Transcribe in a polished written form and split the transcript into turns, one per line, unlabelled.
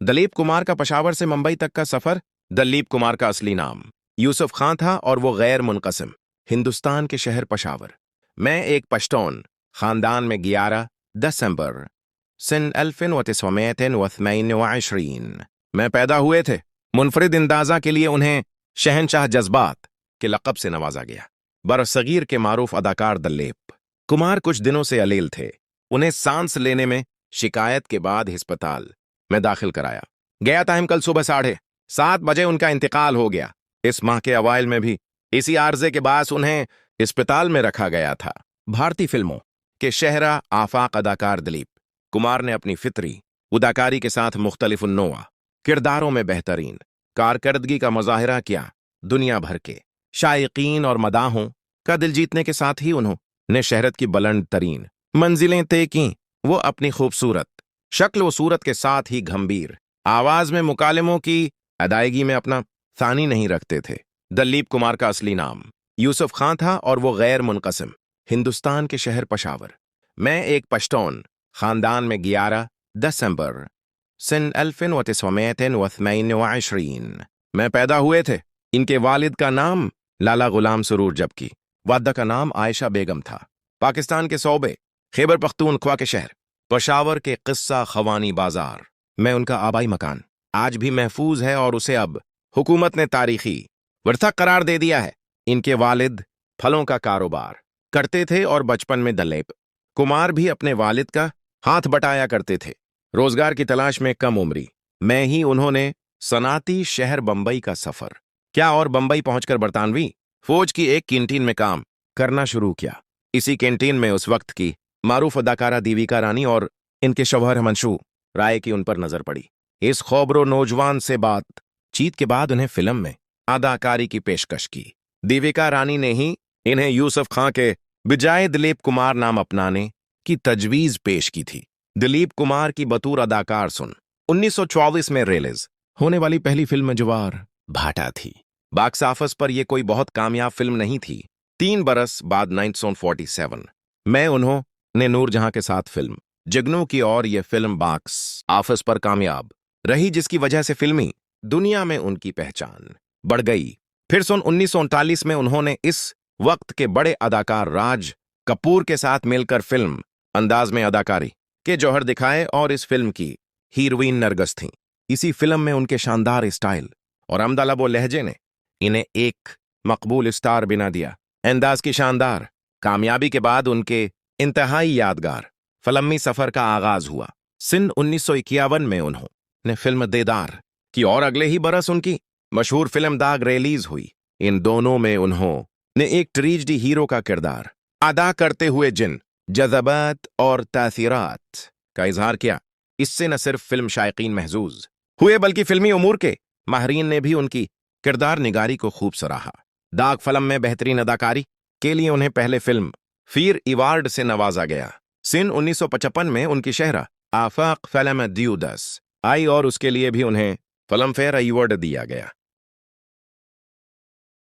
दलीप कुमार का पेशावर से मुंबई तक का सफर। दलीप कुमार का असली नाम यूसुफ खां था और वो गैर मुनक़सिम हिंदुस्तान के शहर पेशावर मैं एक पश्तून खानदान में 11 दिसंबर सन 1922 में पैदा हुए थे। मुनफरिद अंदाजा के लिए उन्हें शहनशाह जज्बात के लक़ब से नवाजा गया। बरसगीर के मारूफ अदाकार दलीप कुमार कुछ दिनों से अलील थे। उन्हें सांस लेने में शिकायत के बाद अस्पताल में दाखिल कराया गया। टाइम कल सुबह 7:30 बजे उनका इंतकाल हो गया। इस माह के अवाइल में भी इसी आर्जे के बायस उन्हें अस्पताल में रखा गया था। भारतीय फिल्मों के शहरा आफाक अदाकार दलीप कुमार ने अपनी फितरी अदाकारी के साथ मुख्तलिफ नोआ किरदारों में बेहतरीन कारकर्दगी का मुजाहिरा किया। दुनिया भर के शायकीन और मदाहों का दिल जीतने के साथ ही उन्होंने शहरत की बुलंद तरीन मंजिलें तय की। वो अपनी खूबसूरत शक्ल व सूरत के साथ ही गंभीर आवाज में मुकालमों की अदायगी में अपना सानी नहीं रखते थे। दलीप कुमार का असली नाम यूसुफ खां था और वो गैर मुनक़सिम हिंदुस्तान के शहर पेशावर में एक पश्तून खानदान में 11 दिसंबर सन 1922 में पैदा हुए थे। इनके वालिद का नाम लाला गुलाम सरूर जबकि वादा का नाम आयशा बेगम था। पाकिस्तान के सूबे खैबर पख्तूनख्वा के शहर पेशावर के किस्सा खवानी बाजार में उनका आबाई मकान आज भी महफूज है और उसे अब हुकूमत ने तारीखी वर्था करार दे दिया है। इनके वालिद फलों का कारोबार करते थे और बचपन में दलीप कुमार भी अपने वालिद का हाथ बटाया करते थे। रोजगार की तलाश में कम उम्री में ही उन्होंने सनाती शहर बंबई का सफर क्या और बंबई पहुंचकर बरतानवी फौज की एक कैंटीन में काम करना शुरू किया। इसी कैंटीन में उस वक्त की मारूफ अदाकारा देविका रानी और इनके शौहर मंशू राय की उन पर नजर पड़ी। इस खौबरो नौजवान से बातचीत के बाद उन्हें फिल्म में अदाकारी की पेशकश की। देविका रानी ने ही इन्हें यूसुफ खां के बजाय दलीप कुमार नाम अपनाने की तजवीज पेश की थी। दलीप कुमार की बतौर अदाकार 1924 में रिलीज होने वाली पहली फिल्म जवार भाटा थी। बॉक्स ऑफिस पर यह कोई बहुत कामयाब फिल्म नहीं थी। 3 बरस बाद 1947 में उन्होंने नूरजहां के साथ फिल्म जगनू की और यह फिल्म बॉक्स ऑफिस पर कामयाब रही, जिसकी वजह से फिल्मी दुनिया में उनकी पहचान बढ़ गई। फिर 1939 में उन्होंने इस वक्त के बड़े अदाकार राज कपूर के साथ मिलकर फिल्म अंदाज में अदाकारी के जौहर दिखाए और इस फिल्म की हीरोइन नरगिस थीं। इसी फिल्म में उनके शानदार स्टाइल और अमदलब व लहजे ने इन्हें एक मकबूल स्टार बना दिया। अंदाज की शानदार कामयाबी के बाद उनके इंतहाई यादगार फिल्मी सफर का आगाज हुआ। सन 1951 में उन्होंने फिल्म देदार की और अगले ही बरस उनकी मशहूर फिल्म दाग रिलीज हुई। इन दोनों में उन्होंने एक ट्रेजेडी हीरो का किरदार अदा करते हुए जिन जज़बात और तासीरात का इजहार किया, इससे न सिर्फ फिल्म शायकीन महजूज हुए बल्कि फिल्मी उमूर के माहरीन ने भी उनकी किरदार निगारी को खूब सराहा। दाग फिल्म में बेहतरीन अदाकारी के लिए उन्हें पहले फिल्म फेयर अवार्ड से नवाजा गया। सन 1955 में उनकी शहरा आफाक फिल्म द्यूदस आई और उसके लिए भी उन्हें फिल्म फेयर अवार्ड दिया गया।